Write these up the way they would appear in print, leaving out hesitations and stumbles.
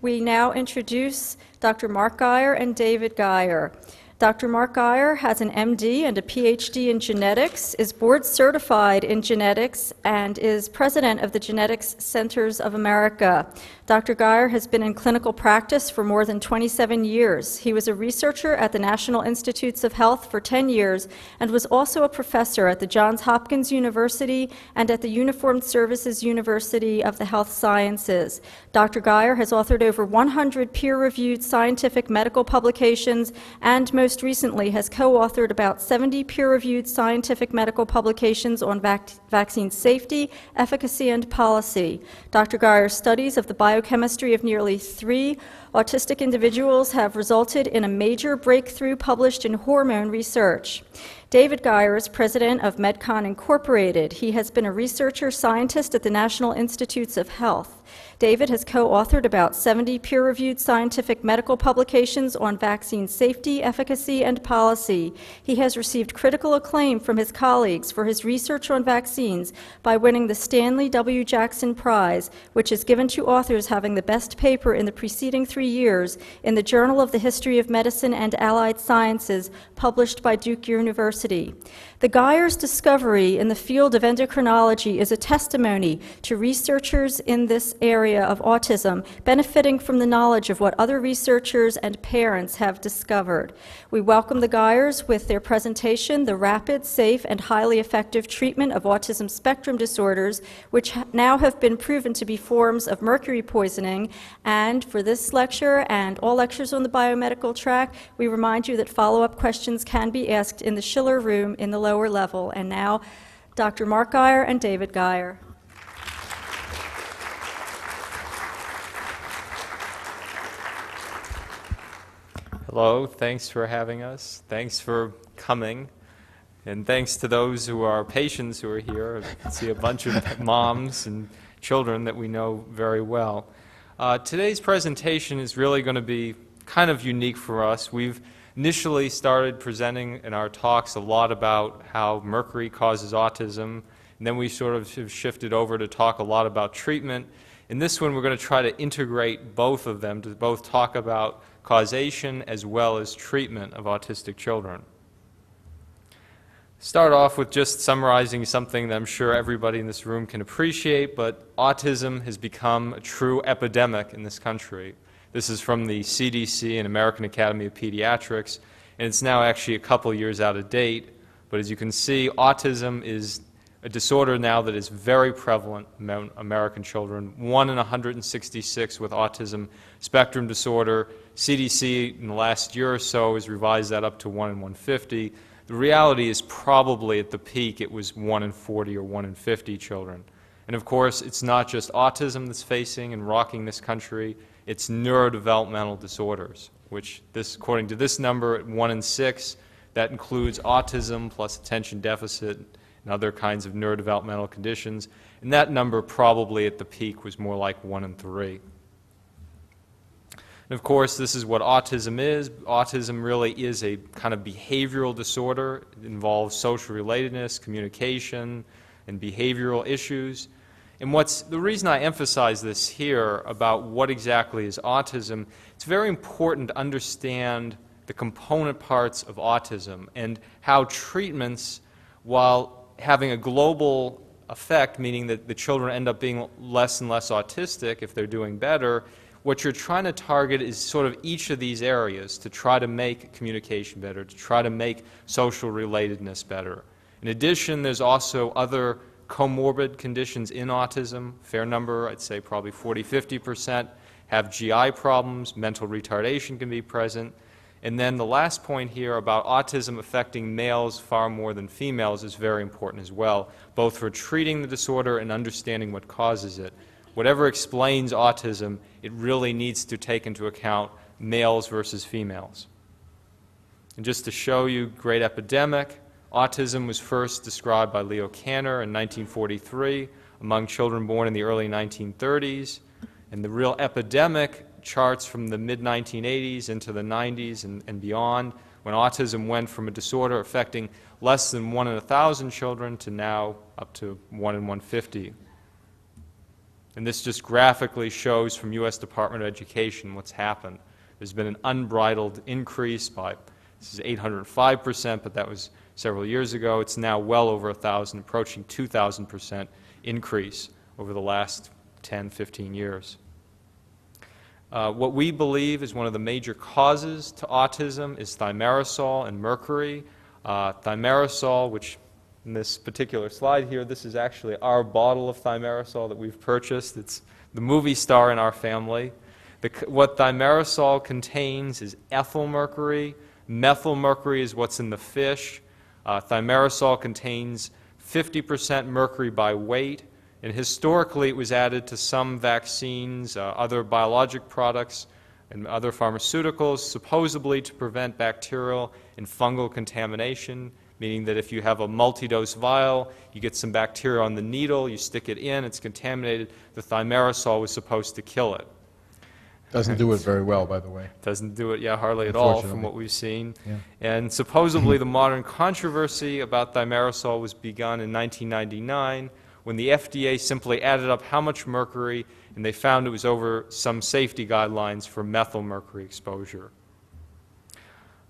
We now introduce Dr. Mark Geier and David Geier. Dr. Mark Geier has an MD and a PhD in genetics, is board certified in genetics, and is president of the Genetics Centers of America. Dr. Geier has been in clinical practice for more than 27 years. He was a researcher at the National Institutes of Health for 10 years and was also a professor at the Johns Hopkins University and at the Uniformed Services University of the Health Sciences. Dr. Geier has authored over 100 peer-reviewed scientific medical publications and most recently has co-authored about 70 peer-reviewed scientific medical publications on vaccine safety, efficacy, and policy. Dr. Geier's studies of the biochemistry of nearly 3 autistic individuals have resulted in a major breakthrough published in hormone research. David Geier is president of MedCon Incorporated. He has been a researcher scientist at the National Institutes of Health. David has co-authored about 70 peer-reviewed scientific medical publications on vaccine safety, efficacy, and policy. He has received critical acclaim from his colleagues for his research on vaccines by winning the Stanley W. Jackson Prize, which is given to authors having the best paper in the preceding 3 years in the Journal of the History of Medicine and Allied Sciences, published by Duke University. The Geier's discovery in the field of endocrinology is a testimony to researchers in this area of autism benefiting from the knowledge of what other researchers and parents have discovered. We welcome the Geiers with their presentation, The Rapid, Safe, and Highly Effective Treatment of Autism Spectrum Disorders, which now have been proven to be forms of mercury poisoning. And for this lecture and all lectures on the biomedical track, we remind you that follow-up questions can be asked in the Schiller room in the lower level. And now, Dr. Mark Geier and David Geier. Hello, thanks for having us. Thanks for coming. And thanks to those who are patients who are here. I see a bunch of moms and children that we know very well. Today's presentation is really going to be kind of unique for us. We've initially started presenting in our talks a lot about how mercury causes autism, and then we sort of have shifted over to talk a lot about treatment. In this one, we're going to try to integrate both of them to both talk about causation as well as treatment of autistic children. Start off with just summarizing something that I'm sure everybody in this room can appreciate, but autism has become a true epidemic in this country. This is from the CDC and American Academy of Pediatrics, and it's now actually a couple years out of date. But as you can see, autism is a disorder now that is very prevalent among American children. 1 in 166 with autism spectrum disorder. CDC in the last year or so has revised that up to 1 in 150. The reality is probably at the peak it was 1 in 40 or 1 in 50 children. And of course, it's not just autism that's facing and rocking this country, it's neurodevelopmental disorders, which according to this number, 1 in 6, that includes autism plus attention deficit and other kinds of neurodevelopmental conditions. And that number probably at the peak was more like 1 in 3. And of course, this is what autism is. Autism really is a kind of behavioral disorder. It involves social relatedness, communication, and behavioral issues. And the reason I emphasize this here about what exactly is autism, it's very important to understand the component parts of autism and how treatments, while having a global effect, meaning that the children end up being less and less autistic if they're doing better, what you're trying to target is sort of each of these areas to try to make communication better, to try to make social relatedness better. In addition, there's also other comorbid conditions in autism. Fair number, I'd say probably 40–50%, have GI problems, mental retardation can be present. And then the last point here about autism affecting males far more than females is very important as well, both for treating the disorder and understanding what causes it. Whatever explains autism, it really needs to take into account males versus females. And just to show you, great epidemic, autism was first described by Leo Kanner in 1943 among children born in the early 1930s. And the real epidemic charts from the mid-1980s into the 90s and beyond, when autism went from a disorder affecting less than 1 in 1,000 children to now up to 1 in 150. And this just graphically shows from U.S. Department of Education what's happened. There's been an unbridled increase by, this is 805%, but that was several years ago. It's now well over 1,000, approaching 2,000% increase over the last 10, 15 years. What we believe is one of the major causes to autism is thimerosal and mercury. Thimerosal, which in this particular slide here, this is actually our bottle of thimerosal that we've purchased. It's the movie star in our family. What thimerosal contains is ethyl mercury. Methyl mercury is what's in the fish. Thimerosal contains 50% mercury by weight. And historically, it was added to some vaccines, other biologic products, and other pharmaceuticals, supposedly to prevent bacterial and fungal contamination, meaning that if you have a multi-dose vial, you get some bacteria on the needle, you stick it in, it's contaminated, the thimerosal was supposed to kill it. Doesn't do it very well, by the way. Doesn't do it, yeah, hardly at all from what we've seen. Yeah. And supposedly the modern controversy about thimerosal was begun in 1999 when the FDA simply added up how much mercury, and they found it was over some safety guidelines for methyl mercury exposure.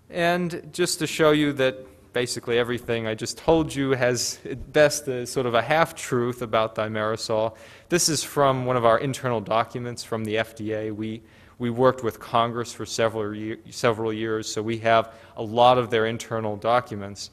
And just to show you that basically everything I just told you has at best a sort of a half-truth about thimerosal. This is from one of our internal documents from the FDA. We worked with Congress for several years, so we have a lot of their internal documents.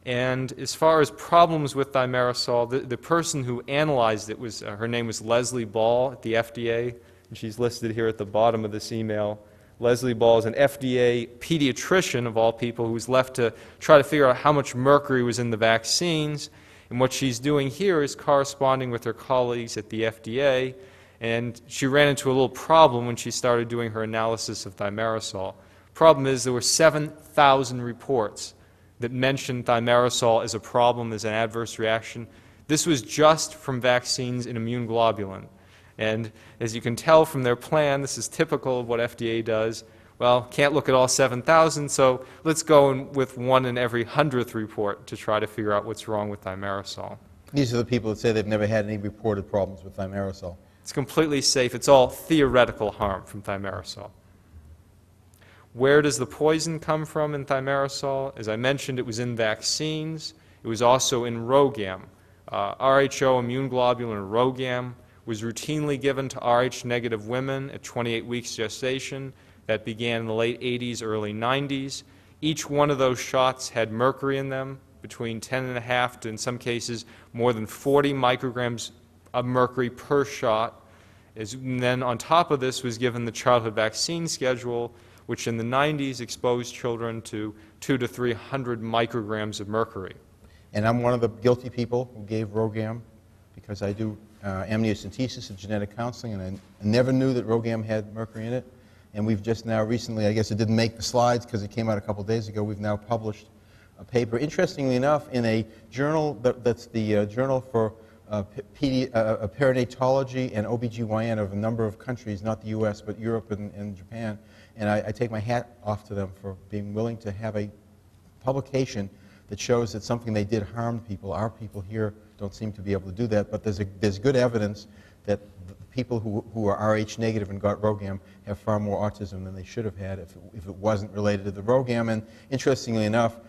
And as far as problems with thimerosal, the person who analyzed it was, her name was Leslie Ball at the FDA, and she's listed here at the bottom of this email. Leslie Ball is an FDA pediatrician, of all people, who was left to try to figure out how much mercury was in the vaccines. And what she's doing here is corresponding with her colleagues at the FDA, and she ran into a little problem when she started doing her analysis of thimerosal. Problem is there were 7,000 reports that mentioned thimerosal as a problem, as an adverse reaction. This was just from vaccines in immune globulin. And as you can tell from their plan, this is typical of what FDA does. Well, can't look at all 7,000, so let's go with 1 in every 100th report to try to figure out what's wrong with thimerosal. These are the people that say they've never had any reported problems with thimerosal. It's completely safe. It's all theoretical harm from thimerosal. Where does the poison come from in thimerosal? As I mentioned, it was in vaccines. It was also in RhoGAM. RHO immune globulin RhoGAM was routinely given to Rh-negative women at 28 weeks gestation. That began in the late 80s, early 90s. Each one of those shots had mercury in them, between 10.5 to, in some cases, more than 40 micrograms of mercury per shot. And then on top of this was given the childhood vaccine schedule, which in the 90s exposed children to 200 to 300 micrograms of mercury. And I'm one of the guilty people who gave RhoGAM because I do amniocentesis and genetic counseling, and I never knew that RhoGAM had mercury in it. And we've just now recently, I guess it didn't make the slides because it came out a couple days ago, we've now published a paper, interestingly enough, in a journal that's the Journal for Perinatology and OBGYN of a number of countries, not the U.S., but Europe and Japan. And I take my hat off to them for being willing to have a publication that shows that something they did harmed people. Our people here don't seem to be able to do that, but there's good evidence that the people who are Rh negative and got RhoGAM have far more autism than they should have had if it wasn't related to the RhoGAM. And interestingly enough,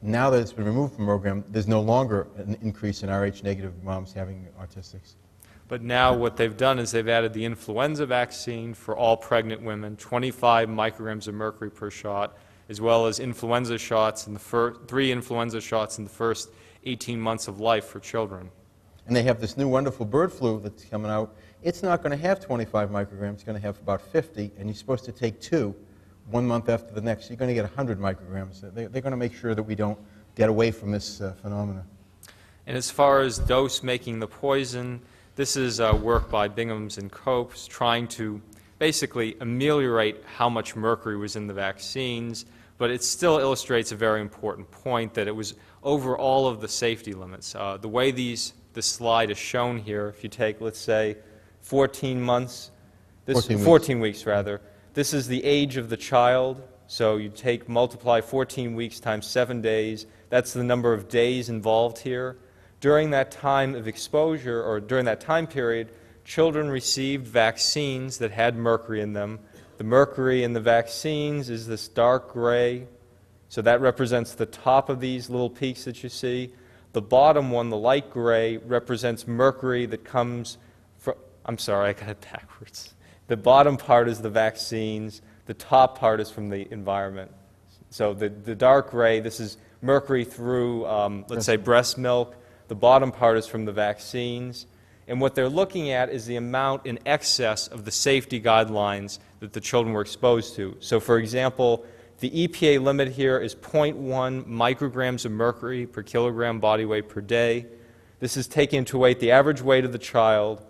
now that it's been removed from RhoGAM, there's no longer an increase in Rh negative moms having autistics. But now what they've done is they've added the influenza vaccine for all pregnant women, 25 micrograms of mercury per shot, as well as influenza shots, in the 3 influenza shots in the first 18 months of life for children. And they have this new wonderful bird flu that's coming out. It's not going to have 25 micrograms. It's going to have about 50, and you're supposed to take 2 1 month after the next. So you're going to get 100 micrograms. They're going to make sure that we don't get away from this phenomenon. And as far as dose making the poison, this is work by Bingham's and Copes trying to basically ameliorate how much mercury was in the vaccines, but it still illustrates a very important point that it was over all of the safety limits. The way this slide is shown here, if you take, let's say, 14 months, 14 weeks rather, this is the age of the child, so you multiply 14 weeks times 7 days, that's the number of days involved here. During that time of exposure, or during that time period, children received vaccines that had mercury in them. The mercury in the vaccines is this dark gray, so that represents the top of these little peaks that you see. The bottom one, the light gray, represents mercury that comes from, I'm sorry, I got it backwards. The bottom part is the vaccines, the top part is from the environment. So the dark gray, this is mercury through, let's say, breast milk. The bottom part is from the vaccines. And what they're looking at is the amount in excess of the safety guidelines that the children were exposed to. So, for example, the EPA limit here is 0.1 micrograms of mercury per kilogram body weight per day. This is taking into weight the average weight of the child.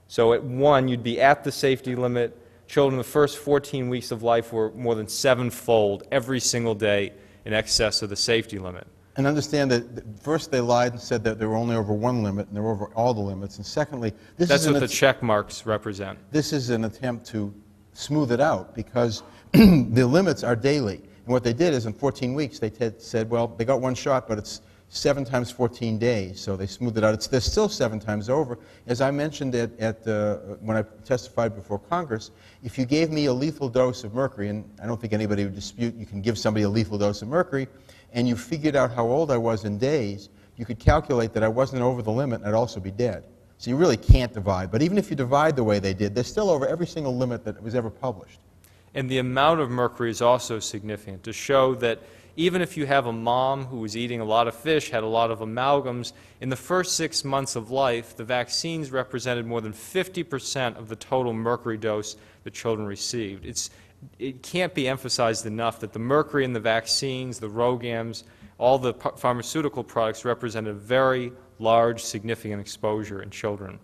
So at 1, you'd be at the safety limit. Children in the first 14 weeks of life were more than 7-fold every single day in excess of the safety limit. And understand that first they lied and said that they were only over one limit and they were over all the limits. And secondly, that's what the check marks represent. This is an attempt to smooth it out because the limits are daily. And what they did is in 14 weeks they said, well, they got one shot, but it's 7 times 14 days. So they smoothed it out. They're still 7 times over. As I mentioned when I testified before Congress, if you gave me a lethal dose of mercury, and I don't think anybody would dispute you can give somebody a lethal dose of mercury, and you figured out how old I was in days, you could calculate that I wasn't over the limit and I'd also be dead. So you really can't divide. But even if you divide the way they did, they're still over every single limit that was ever published. And the amount of mercury is also significant to show that even if you have a mom who was eating a lot of fish, had a lot of amalgams, in the first 6 months of life, the vaccines represented more than 50% of the total mercury dose that children received. It can't be emphasized enough that the mercury in the vaccines, the ROGAMs, all the pharmaceutical products represent a very large, significant exposure in children.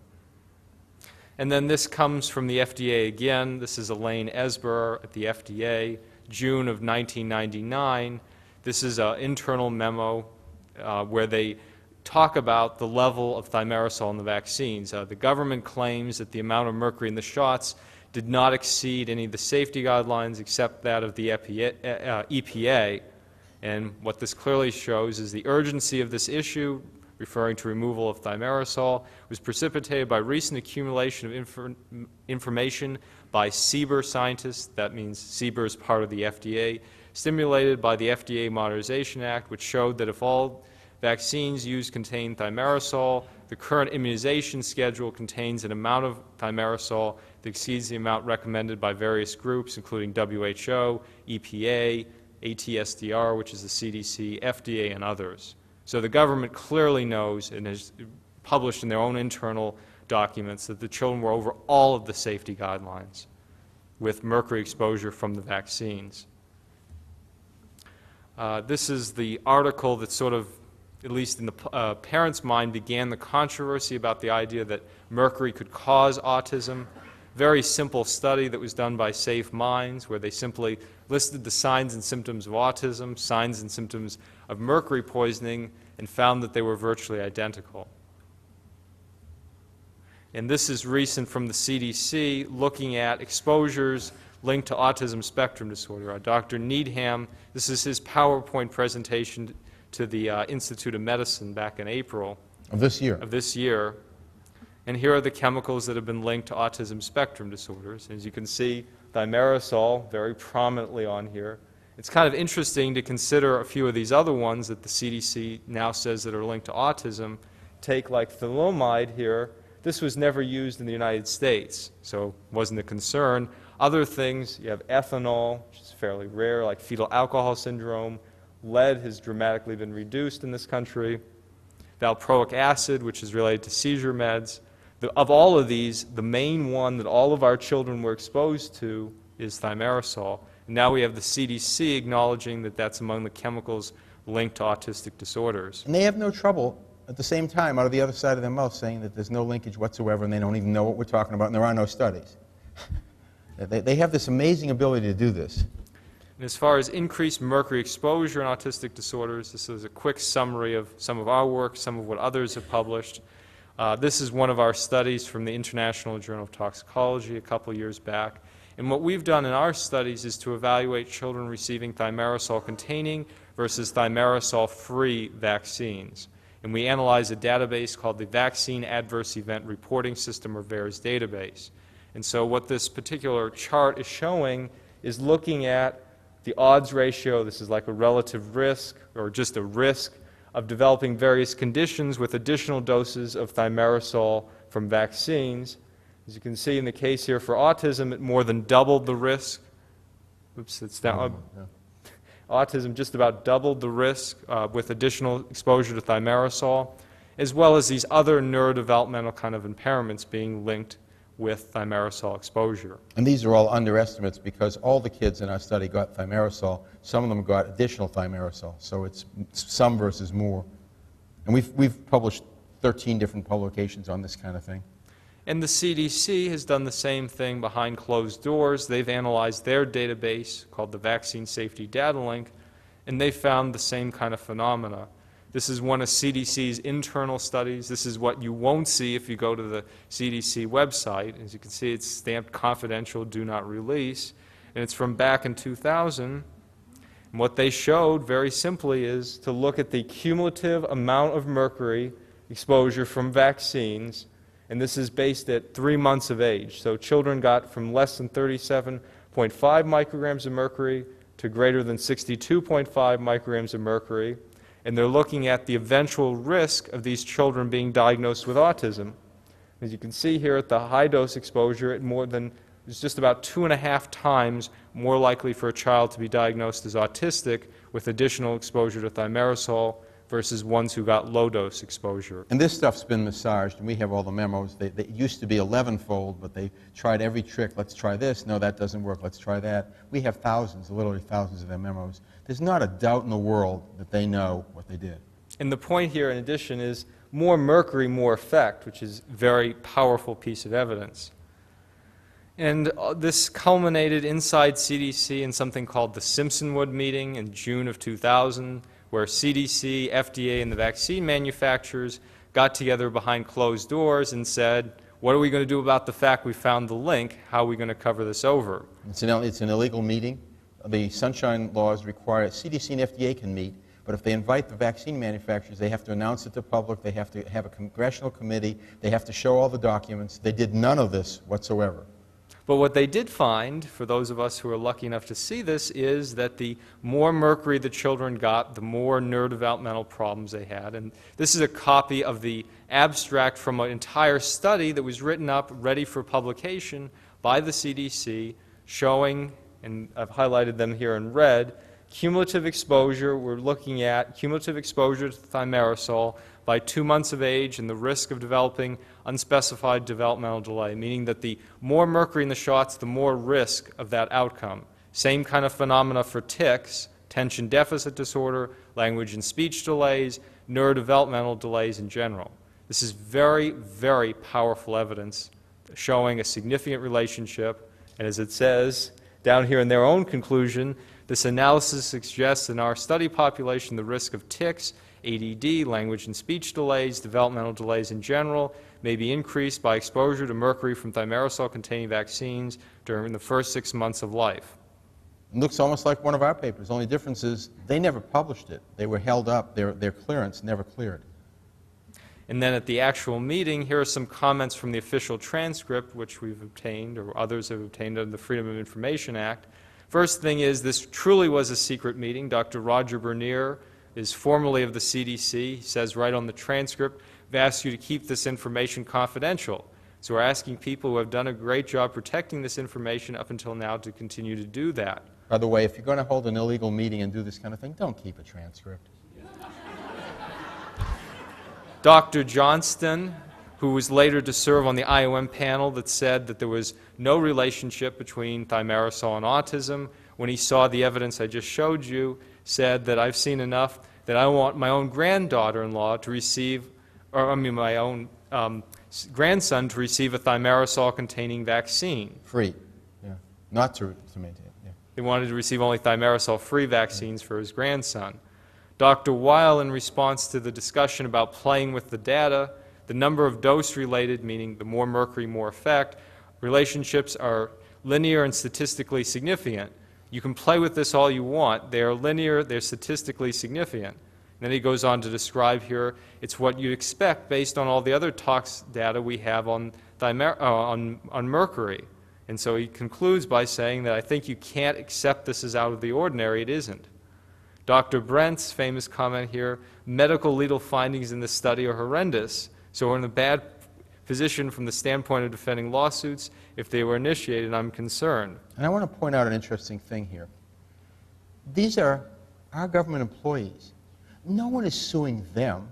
And then this comes from the FDA again. This is Elaine Esber at the FDA, June of 1999. This is an internal memo where they talk about the level of thimerosal in the vaccines. The government claims that the amount of mercury in the shots did not exceed any of the safety guidelines except that of the EPA. And what this clearly shows is the urgency of this issue, referring to removal of thimerosal, was precipitated by recent accumulation of information by CBER scientists. That means CBER is part of the FDA, stimulated by the FDA Modernization Act, which showed that if all vaccines used contain thimerosal, the current immunization schedule contains an amount of thimerosal that exceeds the amount recommended by various groups, including WHO, EPA, ATSDR, which is the CDC, FDA, and others. So the government clearly knows and has published in their own internal documents that the children were over all of the safety guidelines with mercury exposure from the vaccines. This is the article that sort of, at least in the parents' mind, began the controversy about the idea that mercury could cause autism. Very simple study that was done by Safe Minds, where they simply listed the signs and symptoms of autism, signs and symptoms of mercury poisoning, and found that they were virtually identical. And this is recent from the CDC, looking at exposures linked to autism spectrum disorder. Dr. Needham, this is his PowerPoint presentation to the Institute of Medicine back in April Of this year. And here are the chemicals that have been linked to autism spectrum disorders. As you can see, thimerosal very prominently on here. It's kind of interesting to consider a few of these other ones that the CDC now says that are linked to autism. Take like thalidomide here. This was never used in the United States, so wasn't a concern. Other things, you have ethanol, which is fairly rare, like fetal alcohol syndrome. Lead has dramatically been reduced in this country. Valproic acid, which is related to seizure meds. Of all of these, the main one that all of our children were exposed to is thimerosal. And now we have the CDC acknowledging that that's among the chemicals linked to autistic disorders. And they have no trouble at the same time out of the other side of their mouth saying that there's no linkage whatsoever and they don't even know what we're talking about and there are no studies. They have this amazing ability to do this. And as far as increased mercury exposure in autistic disorders, this is a quick summary of some of our work, some of what others have published. This is one of our studies from the International Journal of Toxicology a couple years back. And what we've done in our studies is to evaluate children receiving thimerosal-containing versus thimerosal-free vaccines. And we analyzed a database called the Vaccine Adverse Event Reporting System, or VAERS database. And so what this particular chart is showing is looking at the odds ratio. This is like a relative risk, or just a risk, of developing various conditions with additional doses of thimerosal from vaccines. As you can see in the case here for autism, it more than doubled the risk. Oops, it's down. Autism just about doubled the risk with additional exposure to thimerosal, as well as these other neurodevelopmental kind of impairments being linked with thimerosal exposure. And these are all underestimates because all the kids in our study got thimerosal. Some of them got additional thimerosal, so it's some versus more. And we've published 13 different publications on this kind of thing. And the CDC has done the same thing behind closed doors. They've analyzed their database called the Vaccine Safety Data Link, and they found the same kind of phenomena. This is one of CDC's internal studies. This is what you won't see if you go to the CDC website. As you can see, it's stamped confidential, do not release, and it's from back in 2000. And what they showed, very simply, is to look at the cumulative amount of mercury exposure from vaccines, and this is based at 3 months of age. So children got from less than 37.5 micrograms of mercury to greater than 62.5 micrograms of mercury, and they're looking at the eventual risk of these children being diagnosed with autism. As you can see here at the high dose exposure, it's just about 2.5 times more likely for a child to be diagnosed as autistic with additional exposure to thimerosal versus ones who got low-dose exposure. And this stuff's been massaged, and we have all the memos. They used to be 11-fold, but they tried every trick. Let's try this. No, that doesn't work. Let's try that. We have thousands, literally thousands of their memos. There's not a doubt in the world that they know what they did. And the point here, in addition, is more mercury, more effect, which is a very powerful piece of evidence. And this culminated inside CDC in something called the Simpsonwood meeting in June of 2000, where CDC, FDA, and the vaccine manufacturers got together behind closed doors and said, what are we going to do about the fact we found the link? How are we going to cover this over? It's an illegal meeting. The Sunshine laws require CDC and FDA can meet, but if they invite the vaccine manufacturers, they have to announce it to the public, they have to have a congressional committee, they have to show all the documents. They did none of this whatsoever. But what they did find, for those of us who are lucky enough to see this, is that the more mercury the children got, the more neurodevelopmental problems they had. And this is a copy of the abstract from an entire study that was written up, ready for publication by the CDC, showing, and I've highlighted them here in red, cumulative exposure. We're looking at cumulative exposure to thimerosal by 2 months of age and the risk of developing unspecified developmental delay, meaning that the more mercury in the shots, the more risk of that outcome. Same kind of phenomena for tics, attention deficit disorder, language and speech delays, neurodevelopmental delays in general. This is very, very powerful evidence showing a significant relationship, and as it says down here in their own conclusion, this analysis suggests in our study population the risk of tics, ADD, language and speech delays, developmental delays in general, may be increased by exposure to mercury from thimerosal-containing vaccines during the first 6 months of life. It looks almost like one of our papers. The only difference is they never published it. They were held up. Their clearance never cleared. And then at the actual meeting, here are some comments from the official transcript, which we've obtained, or others have obtained under the Freedom of Information Act. First thing is, this truly was a secret meeting. Dr. Roger Bernier is formerly of the CDC. He says right on the transcript, we've asked you to keep this information confidential. So we're asking people who have done a great job protecting this information up until now to continue to do that. By the way, if you're going to hold an illegal meeting and do this kind of thing, don't keep a transcript. Dr. Johnston, who was later to serve on the IOM panel that said that there was no relationship between thimerosal and autism, when he saw the evidence I just showed you, said that I've seen enough that I want my own granddaughter-in-law to receive, or I mean my own grandson to receive a thimerosal-containing vaccine. Free, yeah. Not to maintain, yeah. He wanted to receive only thimerosal-free vaccines for his grandson. Dr. Weil, in response to the discussion about playing with the data, the number of dose-related, meaning the more mercury, more effect, relationships are linear and statistically significant. You can play with this all you want. They are linear, they're statistically significant. And then he goes on to describe here, it's what you'd expect based on all the other tox data we have on mercury. And so he concludes by saying that I think you can't accept this as out of the ordinary. It isn't. Dr. Brent's famous comment here, medical lethal findings in this study are horrendous, so we're in a bad position from the standpoint of defending lawsuits. If they were initiated, I'm concerned. And I want to point out an interesting thing here. These are our government employees. No one is suing them.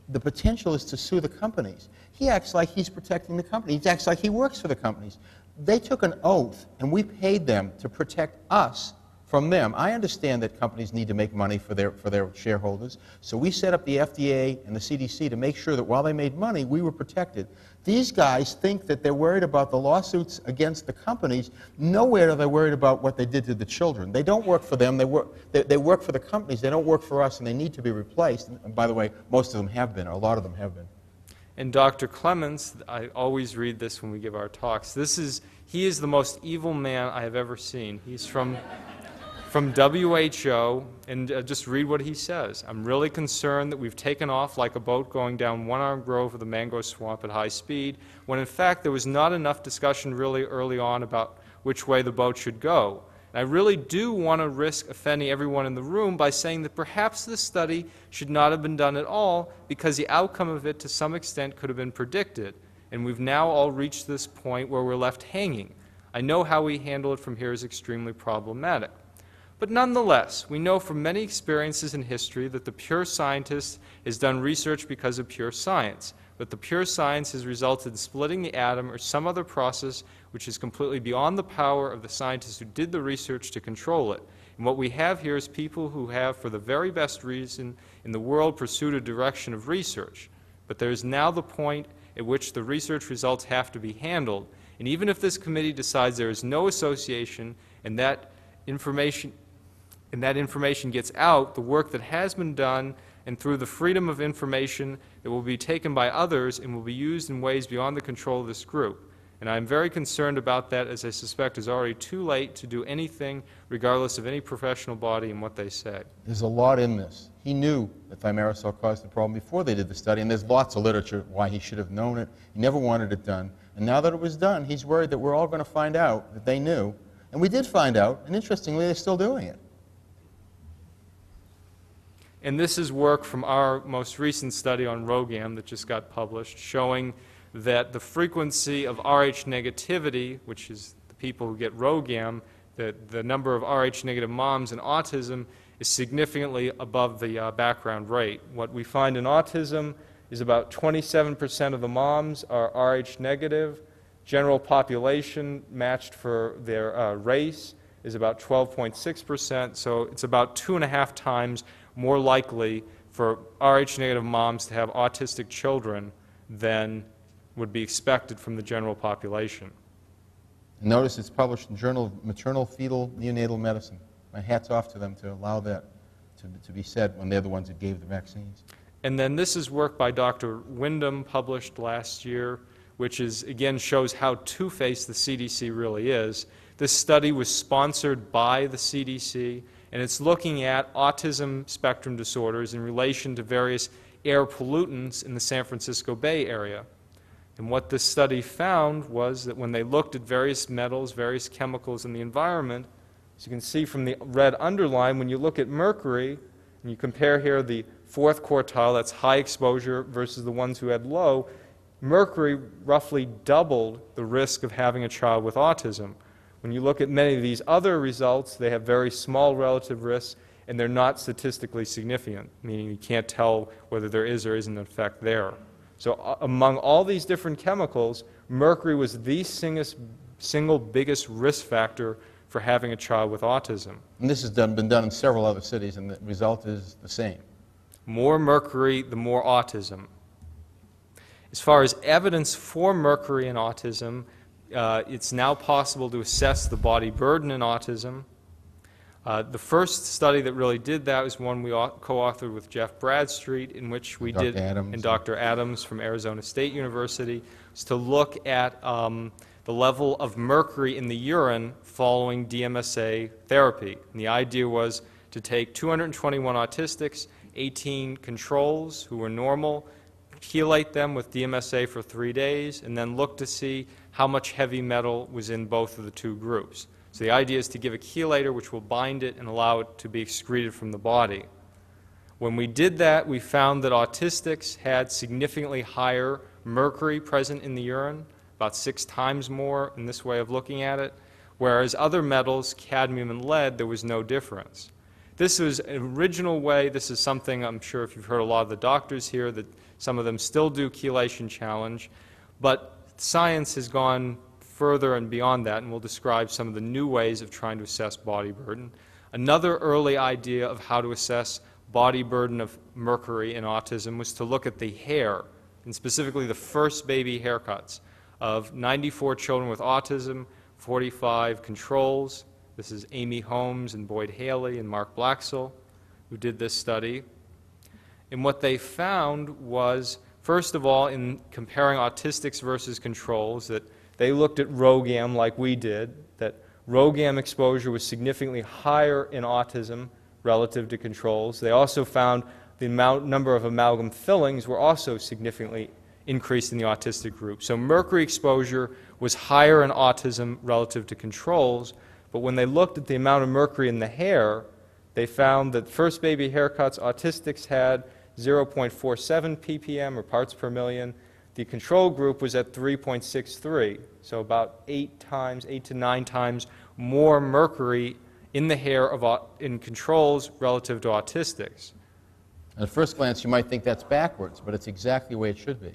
The potential is to sue the companies. He acts like he's protecting the company. He acts like he works for the companies. They took an oath, and we paid them to protect us from them. I understand that companies need to make money for their shareholders, so we set up the FDA and the CDC to make sure that while they made money, we were protected. These guys think that they're worried about the lawsuits against the companies. Nowhere are they worried about what they did to the children. They don't work for them. They work for the companies. They don't work for us, and they need to be replaced. And by the way, most of them have been, or a lot of them have been. And Dr. Clements, I always read this when we give our talks. He is the most evil man I have ever seen. He's from WHO, and just read what he says. I'm really concerned that we've taken off like a boat going down one-armed grove of the mango swamp at high speed, when in fact there was not enough discussion really early on about which way the boat should go. And I really do want to risk offending everyone in the room by saying that perhaps this study should not have been done at all, because the outcome of it to some extent could have been predicted. And we've now all reached this point where we're left hanging. I know how we handle it from here is extremely problematic. But nonetheless, we know from many experiences in history that the pure scientist has done research because of pure science, but the pure science has resulted in splitting the atom or some other process which is completely beyond the power of the scientists who did the research to control it. And what we have here is people who have, for the very best reason in the world, pursued a direction of research. But there is now the point at which the research results have to be handled. And even if this committee decides there is no association and that information gets out, the work that has been done, and through the freedom of information that will be taken by others and will be used in ways beyond the control of this group. And I'm very concerned about that, as I suspect it's already too late to do anything regardless of any professional body and what they say. There's a lot in this. He knew that thimerosal caused the problem before they did the study, and there's lots of literature why he should have known it. He never wanted it done. And now that it was done, he's worried that we're all going to find out that they knew. And we did find out, and interestingly, they're still doing it. And this is work from our most recent study on ROGAM that just got published, showing that the frequency of Rh negativity, which is the people who get ROGAM, the number of Rh negative moms in autism is significantly above the background rate. What we find in autism is about 27% of the moms are Rh negative. General population matched for their race is about 12.6%, so it's about 2.5 times more likely for Rh negative moms to have autistic children than would be expected from the general population. Notice it's published in the Journal of Maternal Fetal Neonatal Medicine. My hat's off to them to allow that to be said when they're the ones that gave the vaccines. And then this is work by Dr. Wyndham published last year, which is, again, shows how two-faced the CDC really is. This study was sponsored by the CDC, and it's looking at autism spectrum disorders in relation to various air pollutants in the San Francisco Bay Area. And what this study found was that when they looked at various metals, various chemicals in the environment, as you can see from the red underline, when you look at mercury, and you compare here the fourth quartile, that's high exposure, versus the ones who had low, mercury roughly doubled the risk of having a child with autism. When you look at many of these other results, they have very small relative risks, and they're not statistically significant, meaning you can't tell whether there is or isn't an effect there. So among all these different chemicals, mercury was the single biggest risk factor for having a child with autism. And this has been done in several other cities, and the result is the same. More mercury, the more autism. As far as evidence for mercury in autism, it's now possible to assess the body burden in autism. The first study that really did that was one we co-authored with Jeff Bradstreet, in which we did, and Dr. Adams from Arizona State University, was to look at the level of mercury in the urine following DMSA therapy. And the idea was to take 221 autistics, 18 controls who were normal, chelate them with DMSA for 3 days, and then look to see how much heavy metal was in both of the two groups. So the idea is to give a chelator which will bind it and allow it to be excreted from the body. When we did that, we found that autistics had significantly higher mercury present in the urine, about 6 times more in this way of looking at it, whereas other metals, cadmium and lead, there was no difference. This was an original way. This is something I'm sure if you've heard a lot of the doctors here that some of them still do chelation challenge, but science has gone further and beyond that, and we'll describe some of the new ways of trying to assess body burden. Another early idea of how to assess body burden of mercury in autism was to look at the hair, and specifically the first baby haircuts of 94 children with autism, 45 controls. This is Amy Holmes and Boyd Haley and Mark Blaxell who did this study. And what they found was, first of all, in comparing autistics versus controls, that they looked at ROGAM like we did, that ROGAM exposure was significantly higher in autism relative to controls. They also found the number of amalgam fillings were also significantly increased in the autistic group. So mercury exposure was higher in autism relative to controls, but when they looked at the amount of mercury in the hair, they found that first baby haircuts, autistics had 0.47 ppm or parts per million. The control group was at 3.63, so about 8 to 9 times more mercury in the hair in controls relative to autistics. At first glance, you might think that's backwards, but it's exactly the way it should be.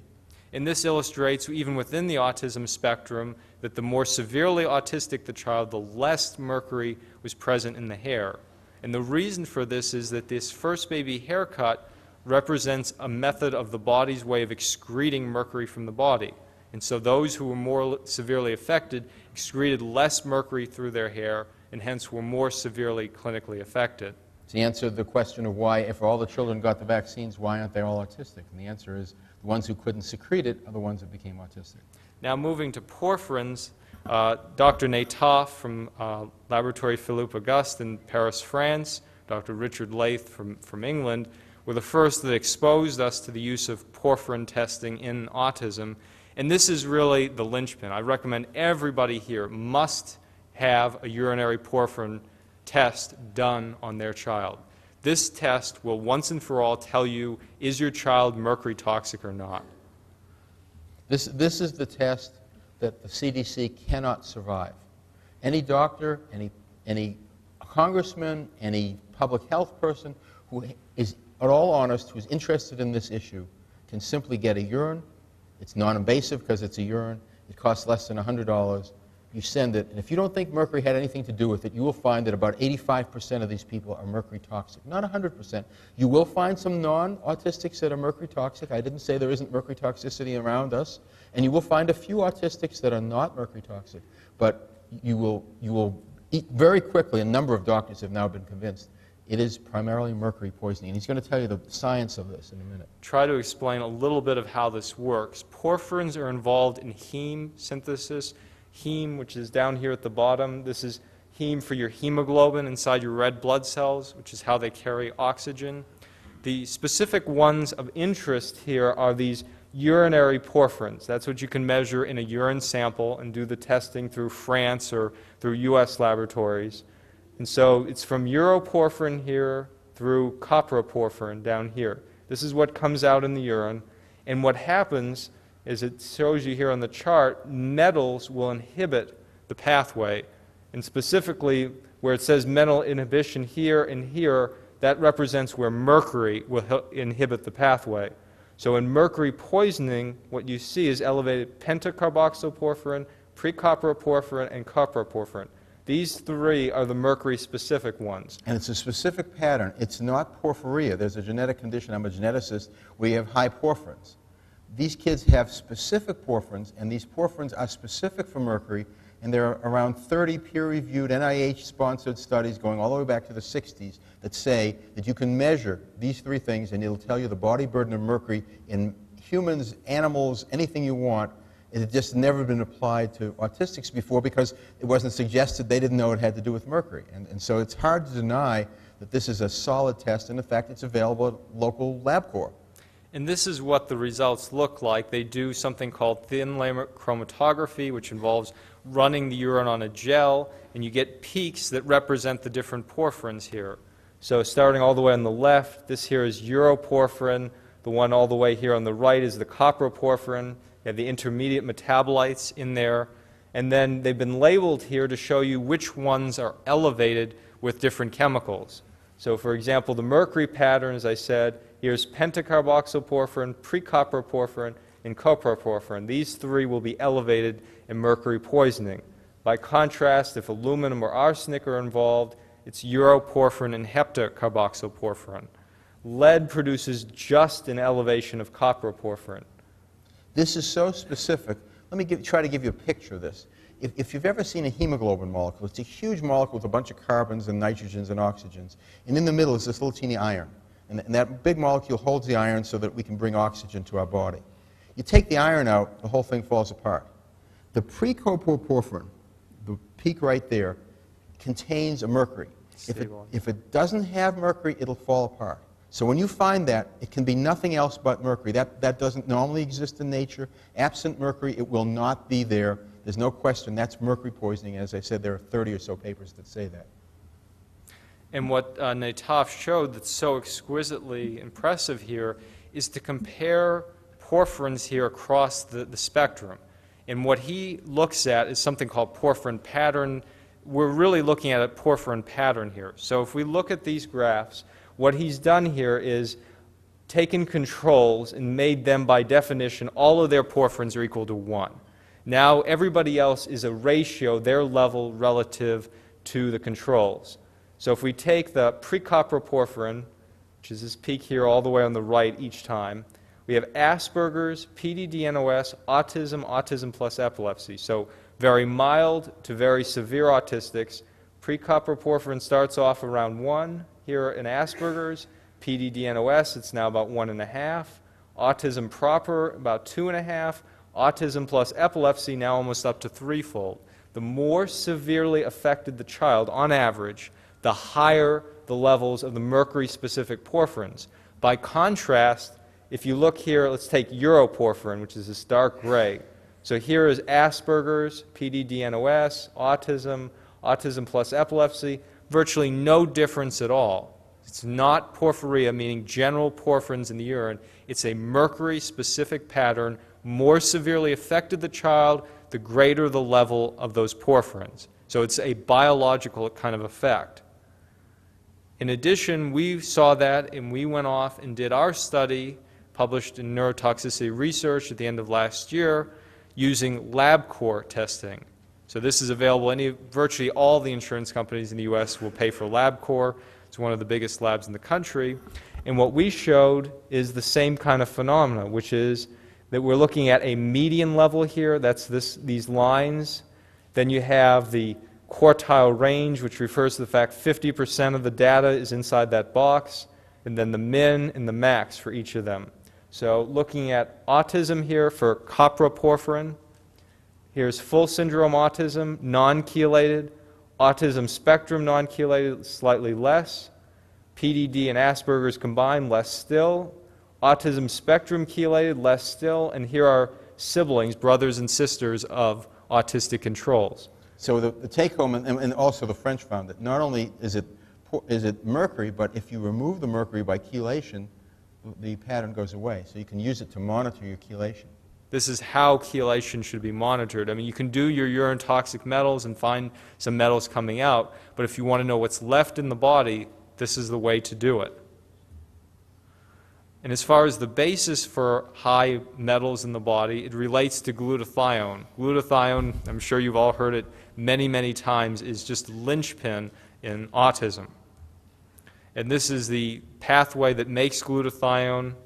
And this illustrates, even within the autism spectrum, that the more severely autistic the child, the less mercury was present in the hair. And the reason for this is that this first baby haircut represents a method of the body's way of excreting mercury from the body. And so those who were more severely affected excreted less mercury through their hair and hence were more severely clinically affected. To answer the question of why, if all the children got the vaccines, why aren't they all autistic? And the answer is the ones who couldn't secrete it are the ones that became autistic. Now moving to porphyrins, Dr. Natauf from Laboratoire Philippe Auguste in Paris, France, Dr. Richard Lath from England, were the first that exposed us to the use of porphyrin testing in autism. And this is really the linchpin. I recommend everybody here must have a urinary porphyrin test done on their child. This test will once and for all tell you, is your child mercury toxic or not? This is the test that the CDC cannot survive. Any doctor, any congressman, any public health person who is at all honest, who is interested in this issue, can simply get a urine. It's non-invasive because it's a urine. It costs less than $100. You send it, and if you don't think mercury had anything to do with it, you will find that about 85% of these people are mercury toxic. Not 100%. You will find some non-autistics that are mercury toxic. I didn't say there isn't mercury toxicity around us. And you will find a few autistics that are not mercury toxic. But you will eat very quickly, a number of doctors have now been convinced, it is primarily mercury poisoning. And he's going to tell you the science of this in a minute. Try to explain a little bit of how this works. Porphyrins are involved in heme synthesis. Heme, which is down here at the bottom, this is heme for your hemoglobin inside your red blood cells, which is how they carry oxygen. The specific ones of interest here are these urinary porphyrins. That's what you can measure in a urine sample and do the testing through France or through US laboratories. And so it's from uroporphyrin here through coproporphyrin down here. This is what comes out in the urine. And what happens is, it shows you here on the chart, metals will inhibit the pathway. And specifically, where it says metal inhibition here and here, that represents where mercury will inhibit the pathway. So in mercury poisoning, what you see is elevated pentacarboxyporphyrin, precoproporphyrin, and coproporphyrin. These three are the mercury-specific ones. And it's a specific pattern. It's not porphyria. There's a genetic condition, I'm a geneticist, where you have high porphyrins. These kids have specific porphyrins, and these porphyrins are specific for mercury, and there are around 30 peer-reviewed NIH-sponsored studies going all the way back to the 60s that say that you can measure these three things, and it'll tell you the body burden of mercury in humans, animals, anything you want. It had just never been applied to autistics before because it wasn't suggested. They didn't know it had to do with mercury. And so it's hard to deny that this is a solid test, and in fact it's available at local LabCorp. And this is what the results look like. They do something called thin layer chromatography, which involves running the urine on a gel, and you get peaks that represent the different porphyrins here. So starting all the way on the left, this here is uroporphyrin. The one all the way here on the right is the coproporphyrin. You have the intermediate metabolites in there. And then they've been labeled here to show you which ones are elevated with different chemicals. So for example, the mercury pattern, as I said, here's pentacarboxyporphyrin, precoproporphyrin, and coproporphyrin. These three will be elevated in mercury poisoning. By contrast, if aluminum or arsenic are involved, it's uroporphyrin and heptacarboxyporphyrin. Lead produces just an elevation of coproporphyrin. This is so specific. Let me try to give you a picture of this. If you've ever seen a hemoglobin molecule, it's a huge molecule with a bunch of carbons and nitrogens and oxygens. And in the middle is this little teeny iron. And that big molecule holds the iron so that we can bring oxygen to our body. You take the iron out, the whole thing falls apart. The precoproporphyrin, the peak right there, contains a mercury. If it doesn't have mercury, it'll fall apart. So when you find that, it can be nothing else but mercury. That doesn't normally exist in nature. Absent mercury, it will not be there. There's no question that's mercury poisoning. As I said, there are 30 or so papers that say that. And what Nataf showed that's so exquisitely impressive here is to compare porphyrins here across the spectrum. And what he looks at is something called porphyrin pattern. We're really looking at a porphyrin pattern here. So if we look at these graphs, what he's done here is taken controls and made them, by definition, all of their porphyrins are equal to 1. Now everybody else is a ratio, their level relative to the controls. So if we take the precoproporphyrin, which is this peak here all the way on the right each time, we have Asperger's, PDD-NOS, autism, autism plus epilepsy. So very mild to very severe autistics. Precoproporphyrin starts off around 1. Here in Asperger's, PDD-NOS, it's now about 1.5. Autism proper, about 2.5. Autism plus epilepsy, now almost up to 3-fold. The more severely affected the child, on average, the higher the levels of the mercury-specific porphyrins. By contrast, if you look here, let's take uroporphyrin, which is this dark gray. So here is Asperger's, PDD-NOS, autism, autism plus epilepsy, virtually no difference at all. It's not porphyria, meaning general porphyrins in the urine. It's a mercury-specific pattern. More severely affected the child, the greater the level of those porphyrins. So it's a biological kind of effect. In addition, we saw that and we went off and did our study, published in Neurotoxicity Research at the end of last year, using LabCorp testing. So this is available, virtually all the insurance companies in the U.S. will pay for LabCorp. It's one of the biggest labs in the country. And what we showed is the same kind of phenomena, which is that we're looking at a median level here, that's these lines. Then you have the quartile range, which refers to the fact 50% of the data is inside that box, and then the min and the max for each of them. So looking at autism here for coproporphyrin, here's full syndrome autism, non-chelated, autism spectrum non-chelated, slightly less, PDD and Asperger's combined, less still, autism spectrum chelated, less still, and here are siblings, brothers and sisters of autistic controls. So the take-home, and also the French found that not only is it mercury, but if you remove the mercury by chelation, the pattern goes away. So you can use it to monitor your chelation. This is how chelation should be monitored. I mean, you can do your urine toxic metals and find some metals coming out, but if you want to know what's left in the body, this is the way to do it. And as far as the basis for high metals in the body, it relates to glutathione. Glutathione, I'm sure you've all heard it many, many times, is just the linchpin in autism. And this is the pathway that makes glutathione. I'm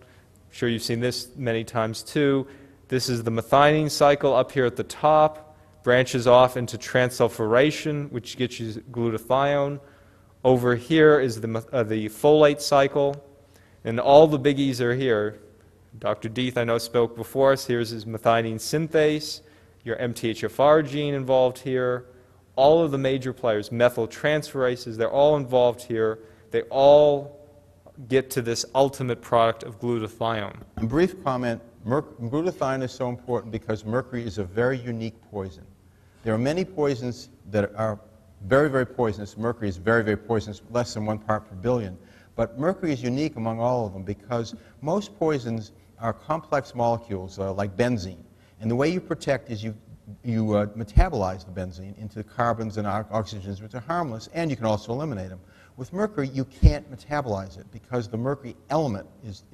sure you've seen this many times too. This is the methionine cycle up here at the top, branches off into transsulfuration, which gets you glutathione. Over here is the folate cycle. And all the biggies are here. Dr. Deeth, I know, spoke before us. Here's his methionine synthase, your MTHFR gene involved here. All of the major players, methyltransferases, they're all involved here. they all get to this ultimate product of glutathione. A brief comment, glutathione is so important because mercury is a very unique poison. There are many poisons that are very, very poisonous. Mercury is very, very poisonous, less than 1 part per billion. But mercury is unique among all of them because most poisons are complex molecules like benzene. And the way you protect is you metabolize the benzene into carbons and oxygens, which are harmless, and you can also eliminate them. With mercury, you can't metabolize it because the mercury element is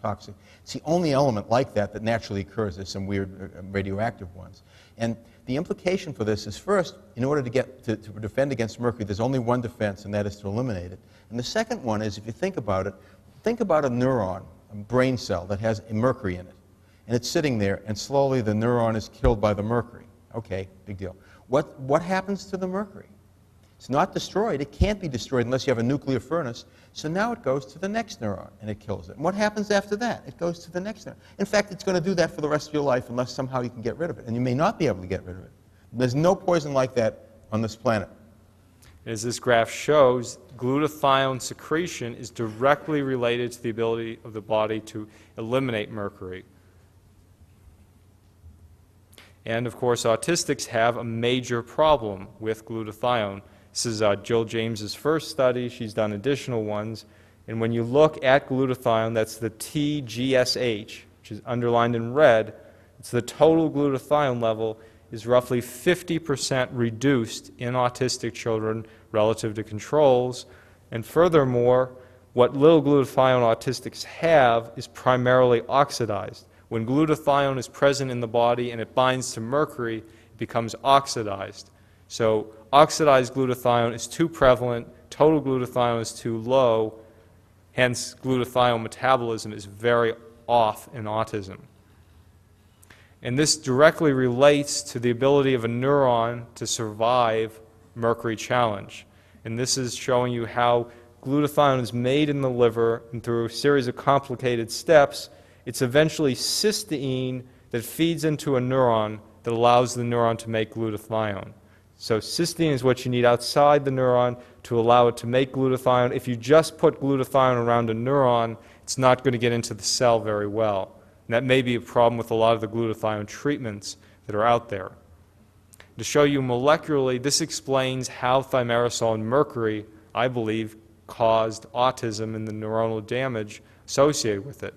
toxic. It's the only element like that that naturally occurs. There's some weird radioactive ones. And the implication for this is, first, in order to defend against mercury, there's only one defense, and that is to eliminate it. And the second one is, if you think about it, think about a neuron, a brain cell that has a mercury in it. And it's sitting there, and slowly the neuron is killed by the mercury. Okay, big deal. What happens to the mercury? It's not destroyed. It can't be destroyed unless you have a nuclear furnace. So now it goes to the next neuron, and it kills it. And what happens after that? It goes to the next neuron. In fact, it's going to do that for the rest of your life unless somehow you can get rid of it. And you may not be able to get rid of it. There's no poison like that on this planet. As this graph shows, glutathione secretion is directly related to the ability of the body to eliminate mercury. And of course, autistics have a major problem with glutathione. This is Jill James's first study. She's done additional ones. And when you look at glutathione, that's the TGSH, which is underlined in red. It's the total glutathione level is roughly 50% reduced in autistic children relative to controls. And furthermore, what little glutathione autistics have is primarily oxidized. When glutathione is present in the body and it binds to mercury, it becomes oxidized. So oxidized glutathione is too prevalent, total glutathione is too low, hence glutathione metabolism is very off in autism. And this directly relates to the ability of a neuron to survive mercury challenge. And this is showing you how glutathione is made in the liver, and through a series of complicated steps, it's eventually cysteine that feeds into a neuron that allows the neuron to make glutathione. So cysteine is what you need outside the neuron to allow it to make glutathione. If you just put glutathione around a neuron, it's not going to get into the cell very well. And that may be a problem with a lot of the glutathione treatments that are out there. To show you molecularly, this explains how thimerosal and mercury, I believe, caused autism and the neuronal damage associated with it.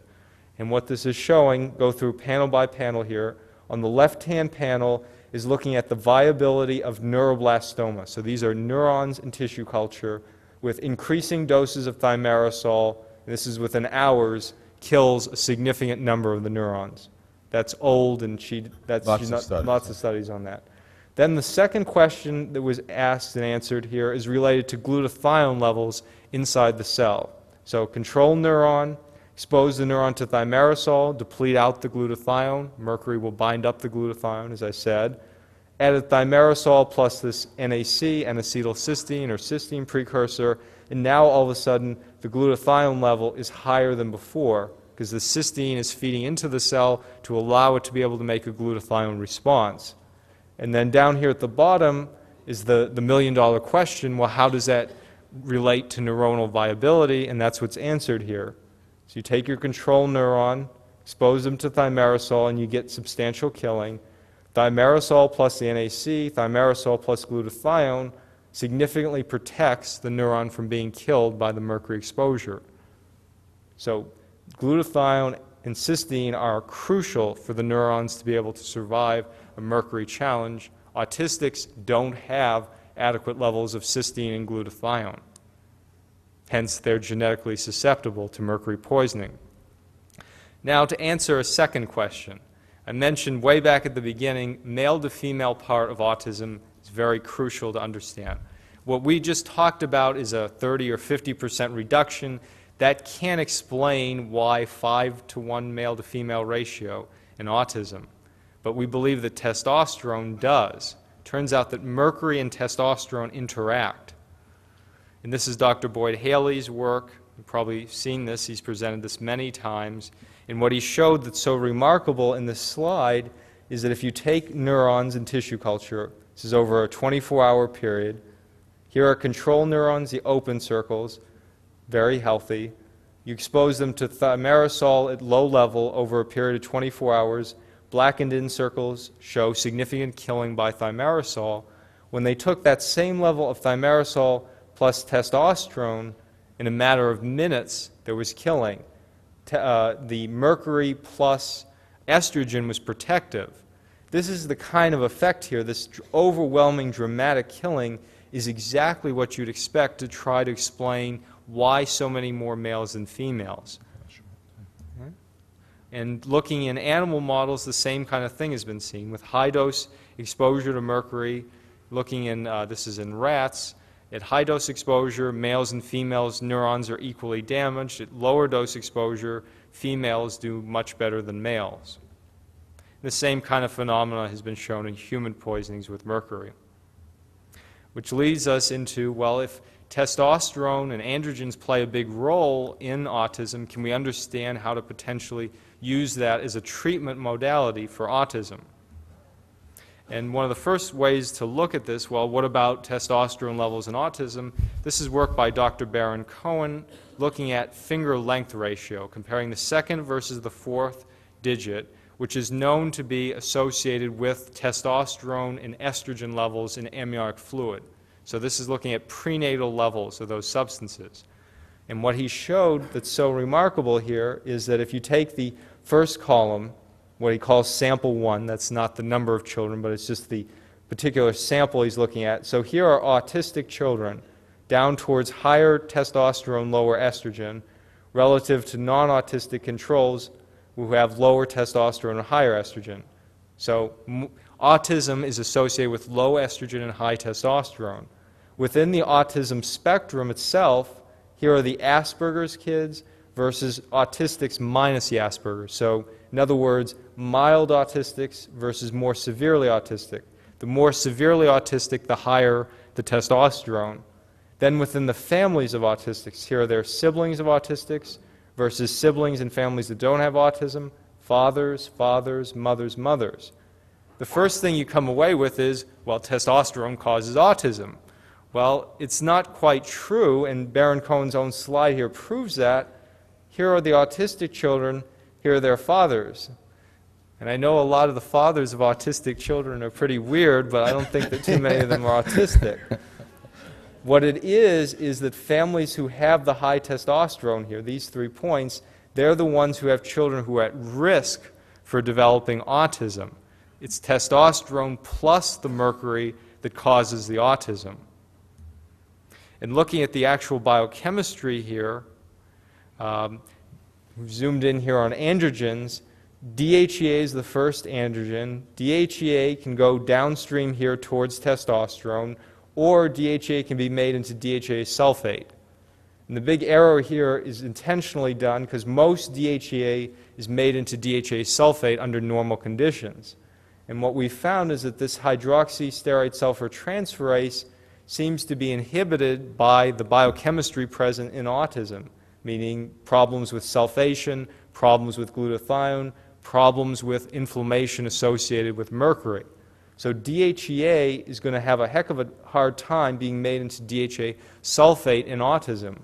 And what this is showing, go through panel by panel here. On the left-hand panel is looking at the viability of neuroblastoma. So these are neurons in tissue culture with increasing doses of thimerosal, and this is within hours, kills a significant number of the neurons. That's old, and lots of studies on that. Then the second question that was asked and answered here is related to glutathione levels inside the cell. So control neuron, expose the neuron to thimerosal, deplete out the glutathione. Mercury will bind up the glutathione, as I said. Added thimerosal plus this NAC, N-acetylcysteine or cysteine precursor, and now all of a sudden the glutathione level is higher than before because the cysteine is feeding into the cell to allow it to be able to make a glutathione response. And then down here at the bottom is the million-dollar question, well, how does that relate to neuronal viability? And that's what's answered here. So you take your control neuron, expose them to thimerosal, and you get substantial killing. Thimerosal plus the NAC, thimerosal plus glutathione significantly protects the neuron from being killed by the mercury exposure. So glutathione and cysteine are crucial for the neurons to be able to survive a mercury challenge. Autistics don't have adequate levels of cysteine and glutathione. Hence, they're genetically susceptible to mercury poisoning. Now, to answer a second question, I mentioned way back at the beginning, male to female part of autism is very crucial to understand. What we just talked about is a 30 or 50% reduction. That can't explain why 5-to-1 male to female ratio in autism. But we believe that testosterone does. Turns out that mercury and testosterone interact. And this is Dr. Boyd Haley's work. You've probably seen this. He's presented this many times. And what he showed that's so remarkable in this slide is that if you take neurons in tissue culture, this is over a 24-hour period, here are control neurons, the open circles, very healthy. You expose them to thimerosal at low level over a period of 24 hours. Blackened in circles show significant killing by thimerosal. When they took that same level of thimerosal plus testosterone, in a matter of minutes, there was killing. The mercury plus estrogen was protective. This is the kind of effect here. This overwhelming, dramatic killing is exactly what you'd expect to try to explain why so many more males than females. Right? And looking in animal models, the same kind of thing has been seen with high-dose exposure to mercury. Looking in, this is in rats, at high-dose exposure, males and females' neurons are equally damaged. At lower dose exposure, females do much better than males. The same kind of phenomena has been shown in human poisonings with mercury. Which leads us into, well, if testosterone and androgens play a big role in autism, can we understand how to potentially use that as a treatment modality for autism? And one of the first ways to look at this, well, what about testosterone levels in autism? This is work by Dr. Baron Cohen looking at finger length ratio, comparing the second versus the fourth digit, which is known to be associated with testosterone and estrogen levels in amniotic fluid. So this is looking at prenatal levels of those substances. And what he showed that's so remarkable here is that if you take the first column, what he calls sample 1, that's not the number of children, but it's just the particular sample he's looking at. So here are autistic children down towards higher testosterone, lower estrogen, relative to non-autistic controls who have lower testosterone and higher estrogen. So autism is associated with low estrogen and high testosterone. Within the autism spectrum itself, here are the Asperger's kids versus autistics minus the Asperger's. So, in other words, mild autistics versus more severely autistic. The more severely autistic, the higher the testosterone. Then within the families of autistics, here are their siblings of autistics versus siblings and families that don't have autism, fathers, mothers, mothers. The first thing you come away with is, well, testosterone causes autism. Well, it's not quite true, and Baron Cohen's own slide here proves that. Here are the autistic children, here are their fathers. And I know a lot of the fathers of autistic children are pretty weird, but I don't think that too many of them are autistic. What it is that families who have the high testosterone here, these 3 points, they're the ones who have children who are at risk for developing autism. It's testosterone plus the mercury that causes the autism. And looking at the actual biochemistry here, we've zoomed in here on androgens. DHEA is the first androgen. DHEA can go downstream here towards testosterone, or DHEA can be made into DHEA sulfate. And the big error here is intentionally done because most DHEA is made into DHEA sulfate under normal conditions. And what we found is that this hydroxysteroid sulfur transferase seems to be inhibited by the biochemistry present in autism, meaning problems with sulfation, problems with glutathione, problems with inflammation associated with mercury. So DHEA is going to have a heck of a hard time being made into DHEA sulfate in autism.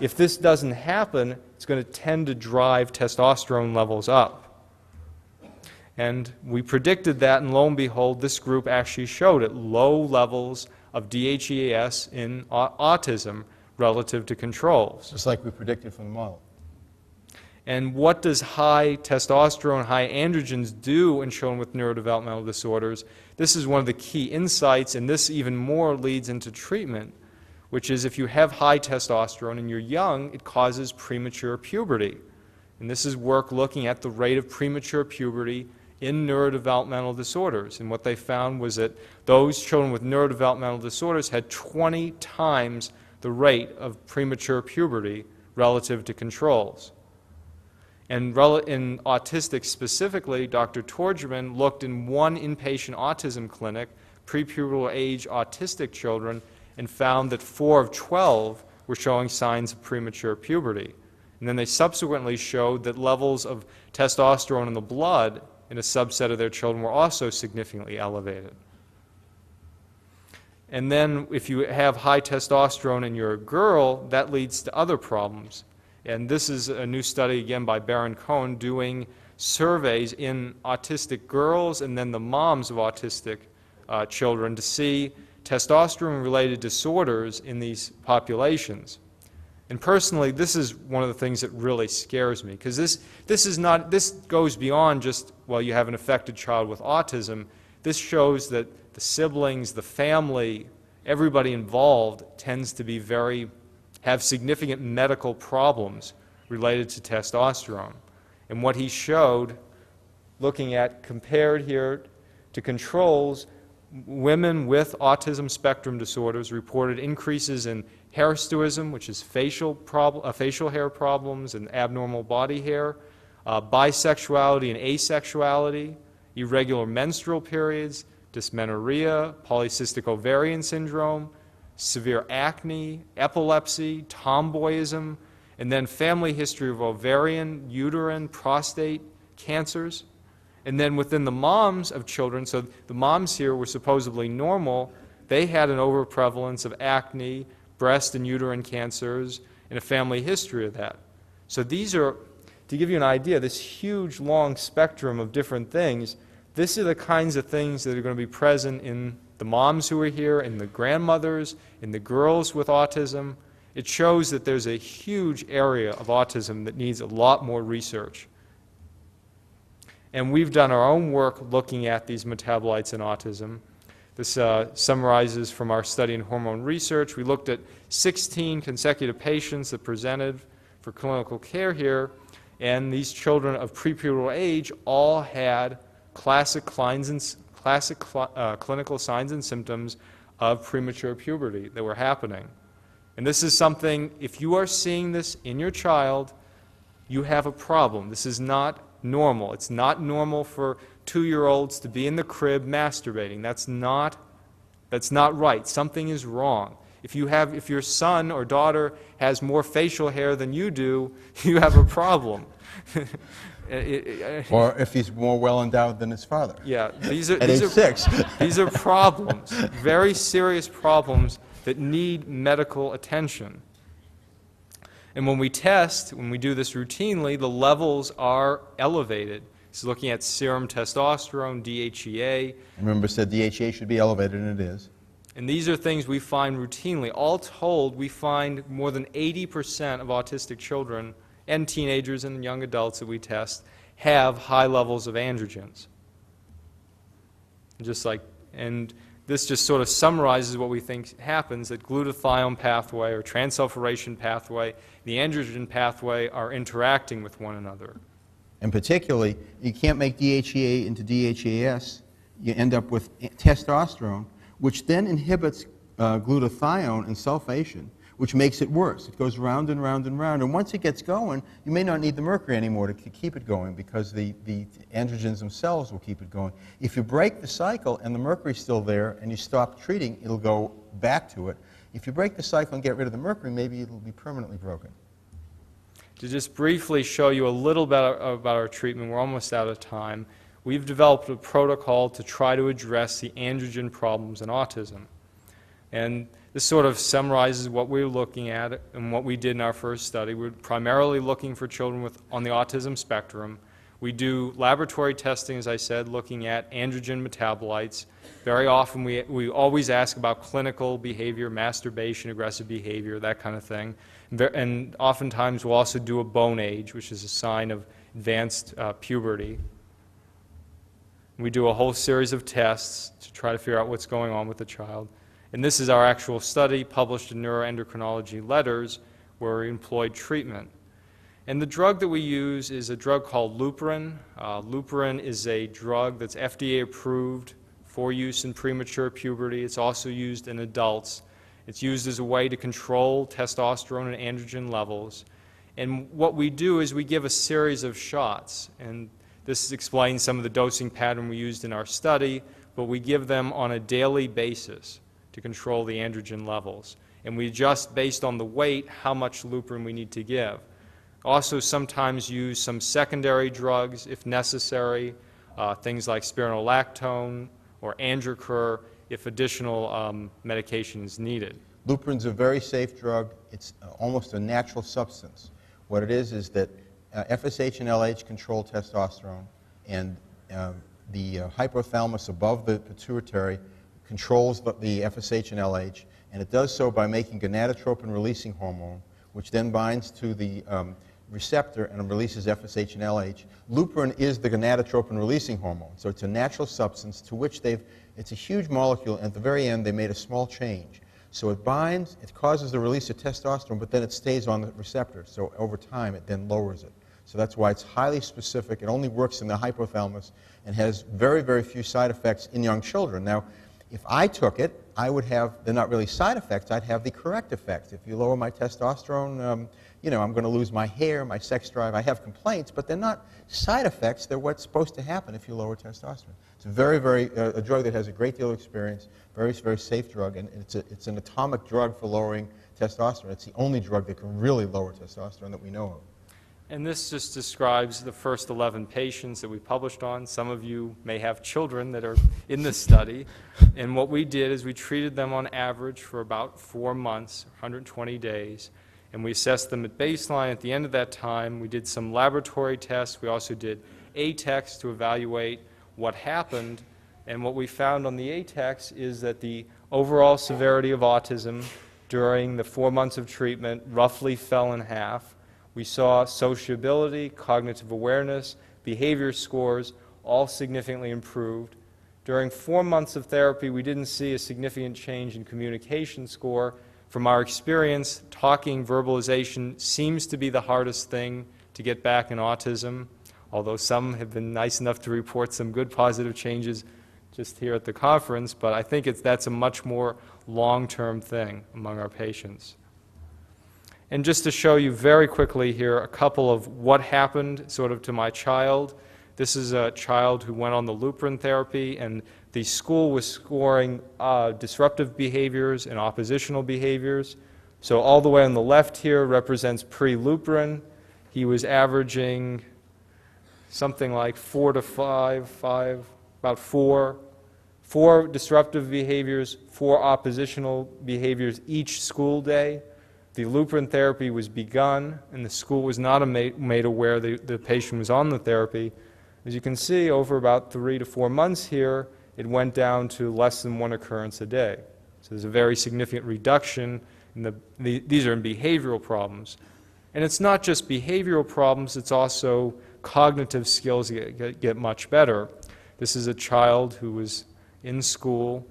If this doesn't happen, it's going to tend to drive testosterone levels up. And we predicted that, and lo and behold, this group actually showed at low levels of DHEAS in autism relative to controls. Just like we predicted from the model. And what does high testosterone, high androgens do in children with neurodevelopmental disorders? This is one of the key insights, and this even more leads into treatment, which is if you have high testosterone and you're young, it causes premature puberty. And this is work looking at the rate of premature puberty in neurodevelopmental disorders. And what they found was that those children with neurodevelopmental disorders had 20 times the rate of premature puberty relative to controls. And in autistics specifically, Dr. Torgerman looked in one inpatient autism clinic, prepubertal age autistic children, and found that 4 of 12 were showing signs of premature puberty. And then they subsequently showed that levels of testosterone in the blood in a subset of their children were also significantly elevated. And then if you have high testosterone and you're a girl, that leads to other problems. And this is a new study, again, by Baron Cohen, doing surveys in autistic girls and then the moms of autistic children to see testosterone-related disorders in these populations. And personally, this is one of the things that really scares me, because this goes beyond just, well, you have an affected child with autism. This shows that the siblings, the family, everybody involved tends to be have significant medical problems related to testosterone. And what he showed, looking at, compared here to controls, women with autism spectrum disorders reported increases in hirsutism, which is facial hair problems and abnormal body hair, bisexuality and asexuality, irregular menstrual periods, dysmenorrhea, polycystic ovarian syndrome, severe acne, epilepsy, tomboyism, and then family history of ovarian, uterine, prostate cancers. And then within the moms of children, so the moms here were supposedly normal, they had an overprevalence of acne, breast and uterine cancers, and a family history of that. So these are, to give you an idea, this huge long spectrum of different things, these are the kinds of things that are going to be present in the moms who are here, in the grandmothers, in the girls with autism. It shows that there's a huge area of autism that needs a lot more research. And we've done our own work looking at these metabolites in autism. This summarizes from our study in hormone research. We looked at 16 consecutive patients that presented for clinical care here, and these children of prepubertal age all had classic clinical signs and symptoms of premature puberty that were happening. And this is something, if you are seeing this in your child, you have a problem. This is not normal. It's not normal for 2-year-olds to be in the crib masturbating. That's not right. Something is wrong. If your son or daughter has more facial hair than you do, you have a problem. Or if he's more well-endowed than his father. Yeah, At age 6. These are problems, very serious problems that need medical attention. And when we do this routinely, the levels are elevated. It's looking at serum testosterone, DHEA. Remember, said DHEA should be elevated, and it is. And these are things we find routinely. All told, we find more than 80% of autistic children and teenagers and young adults that we test have high levels of androgens. And this just sort of summarizes what we think happens, that glutathione pathway or transsulfuration pathway, the androgen pathway are interacting with one another. And particularly, you can't make DHEA into DHEAS. You end up with testosterone, which then inhibits glutathione and sulfation, which makes it worse. It goes round and round and round. And once it gets going, you may not need the mercury anymore to keep it going, because the androgens themselves will keep it going. If you break the cycle and the mercury's still there and you stop treating, it'll go back to it. If you break the cycle and get rid of the mercury, maybe it'll be permanently broken. To just briefly show you a little bit about our treatment, we're almost out of time. We've developed a protocol to try to address the androgen problems in autism. And this sort of summarizes what we're looking at and what we did in our first study. We're primarily looking for children on the autism spectrum. We do laboratory testing, as I said, looking at androgen metabolites. Very often we always ask about clinical behavior, masturbation, aggressive behavior, that kind of thing. And oftentimes we'll also do a bone age, which is a sign of advanced puberty. We do a whole series of tests to try to figure out what's going on with the child. And this is our actual study published in Neuroendocrinology Letters, where we employed treatment. And the drug that we use is a drug called Luprin. Luprin is a drug that's FDA approved for use in premature puberty. It's also used in adults. It's used as a way to control testosterone and androgen levels. And what we do is we give a series of shots. And this explains some of the dosing pattern we used in our study, but we give them on a daily basis to control the androgen levels. And we adjust based on the weight how much Luprin we need to give. Also sometimes use some secondary drugs if necessary, things like spironolactone or Androcur, if additional medication is needed. Luprin's a very safe drug. It's almost a natural substance. What it is that FSH and LH control testosterone, and the hypothalamus above the pituitary controls the FSH and LH, and it does so by making gonadotropin-releasing hormone, which then binds to the receptor and releases FSH and LH. Luprin is the gonadotropin-releasing hormone, so it's a natural substance to which it's a huge molecule, and at the very end they made a small change. So it binds, it causes the release of testosterone, but then it stays on the receptor, so over time it then lowers it. So that's why it's highly specific. It only works in the hypothalamus and has very, very few side effects in young children. Now, if I took it, I would have, they're not really side effects, I'd have the correct effects. If you lower my testosterone, you know, I'm going to lose my hair, my sex drive. I have complaints, but they're not side effects. They're what's supposed to happen if you lower testosterone. It's a very, a drug that has a great deal of experience, very, very safe drug, and it's an atomic drug for lowering testosterone. It's the only drug that can really lower testosterone that we know of. And this just describes the first 11 patients that we published on. Some of you may have children that are in this study. And what we did is we treated them on average for about 4 months, 120 days. And we assessed them at baseline. At the end of that time, we did some laboratory tests. We also did ATEX to evaluate what happened. And what we found on the ATEX is that the overall severity of autism during the 4 months of treatment roughly fell in half. We saw sociability, cognitive awareness, behavior scores all significantly improved. During 4 months of therapy, we didn't see a significant change in communication score. From our experience, talking, verbalization seems to be the hardest thing to get back in autism, although some have been nice enough to report some good positive changes just here at the conference, but I think that's a much more long-term thing among our patients. And just to show you very quickly here a couple of what happened sort of to my child. This is a child who went on the Luprin therapy, and the school was scoring disruptive behaviors and oppositional behaviors. So all the way on the left here represents pre-Luprin. He was averaging something like 4 to 5, about 4 disruptive behaviors, 4 oppositional behaviors each school day. The Luprin therapy was begun, and the school was not made aware the patient was on the therapy. As you can see, over about 3 to 4 months here, it went down to less than 1 occurrence a day. So there's a very significant reduction in these are in behavioral problems. And it's not just behavioral problems, it's also cognitive skills get much better. This is a child who was in school.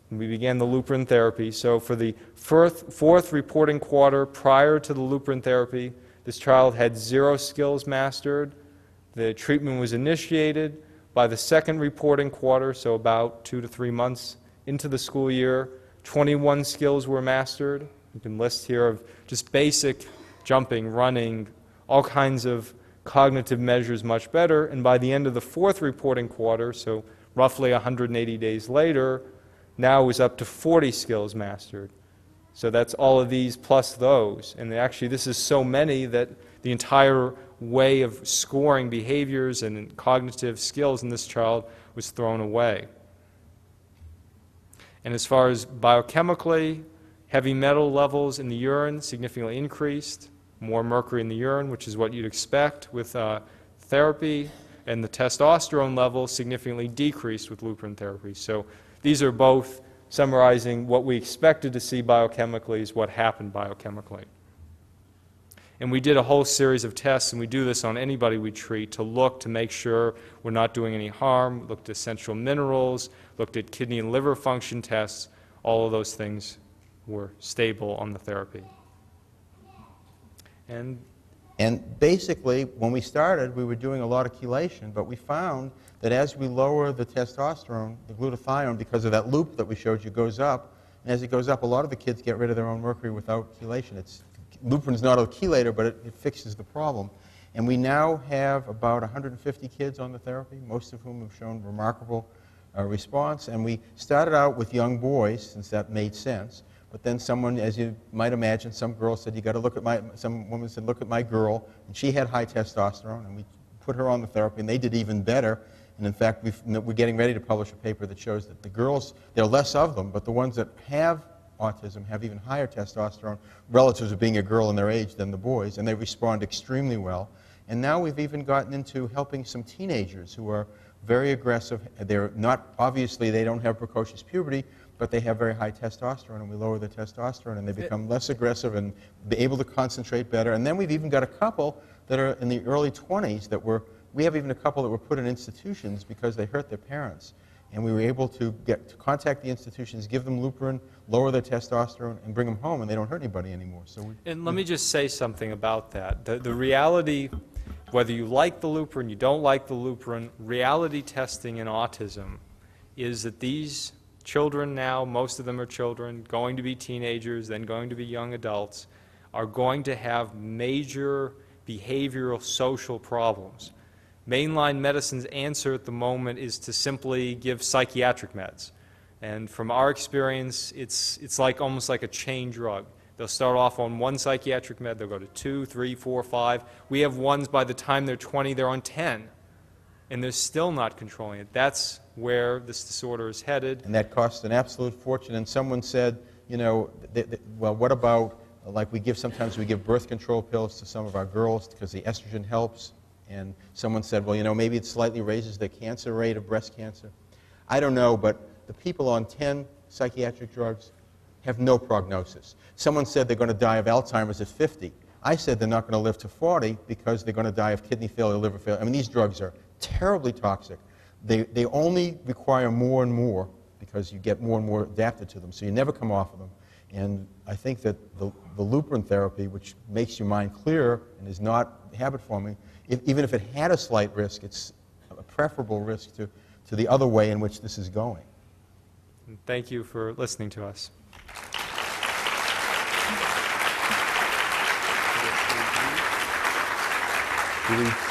We began the Luprin therapy. So for the fourth reporting quarter prior to the Luprin therapy, this child had 0 skills mastered. The treatment was initiated. By the second reporting quarter, so about 2 to 3 months into the school year, 21 skills were mastered. You can list here of just basic jumping, running, all kinds of cognitive measures much better. And by the end of the 4th reporting quarter, so roughly 180 days later, now was up to 40 skills mastered. So that's all of these plus those. And actually this is so many that the entire way of scoring behaviors and cognitive skills in this child was thrown away. And as far as biochemically, heavy metal levels in the urine significantly increased, more mercury in the urine, which is what you'd expect with therapy, and the testosterone level significantly decreased with Luprin therapy. So these are both summarizing what we expected to see biochemically is what happened biochemically. And we did a whole series of tests, and we do this on anybody we treat to make sure we're not doing any harm. We looked at essential minerals, looked at kidney and liver function tests. All of those things were stable on the therapy. And basically, when we started, we were doing a lot of chelation, but we found that as we lower the testosterone, the glutathione, because of that loop that we showed you, goes up. And as it goes up, a lot of the kids get rid of their own mercury without chelation. Luprin's not a chelator, but it fixes the problem. And we now have about 150 kids on the therapy, most of whom have shown remarkable response. And we started out with young boys, since that made sense. But then someone, as you might imagine, some girl said, some woman said, look at my girl. And she had high testosterone, and we put her on the therapy, and they did even better. And in fact, we're getting ready to publish a paper that shows that the girls, there are less of them, but the ones that have autism have even higher testosterone relative to being a girl in their age than the boys, and they respond extremely well. And now we've even gotten into helping some teenagers who are very aggressive. They're not, obviously, they don't have precocious puberty, but they have very high testosterone, and we lower the testosterone, and they become less aggressive and be able to concentrate better. And then we've even got a couple that are in the early 20s that we have even a couple that were put in institutions because they hurt their parents. And we were able to contact the institutions, give them Lupron, lower their testosterone, and bring them home, and they don't hurt anybody anymore. And let me just say something about that. The reality, whether you like the Lupron, you don't like the Lupron, reality testing in autism is that these children now, most of them are children, going to be teenagers, then going to be young adults, are going to have major behavioral social problems. Mainline medicine's answer at the moment is to simply give psychiatric meds. And from our experience, it's like almost like a chain drug. They'll start off on one psychiatric med, they'll go to 2, 3, 4, 5. We have ones by the time they're 20, they're on 10. And they're still not controlling it. That's where this disorder is headed. And that costs an absolute fortune. And someone said, you know, well, what about, like sometimes we give birth control pills to some of our girls because the estrogen helps. And someone said, well, you know, maybe it slightly raises the cancer rate of breast cancer. I don't know, but the people on 10 psychiatric drugs have no prognosis. Someone said they're going to die of Alzheimer's at 50. I said they're not going to live to 40 because they're going to die of kidney failure, liver failure. I mean, these drugs are terribly toxic. They only require more and more because you get more and more adapted to them, so you never come off of them. And I think that the Lupron therapy, which makes your mind clearer and is not habit-forming, even if it had a slight risk, it's a preferable risk to the other way in which this is going. And thank you for listening to us. Do we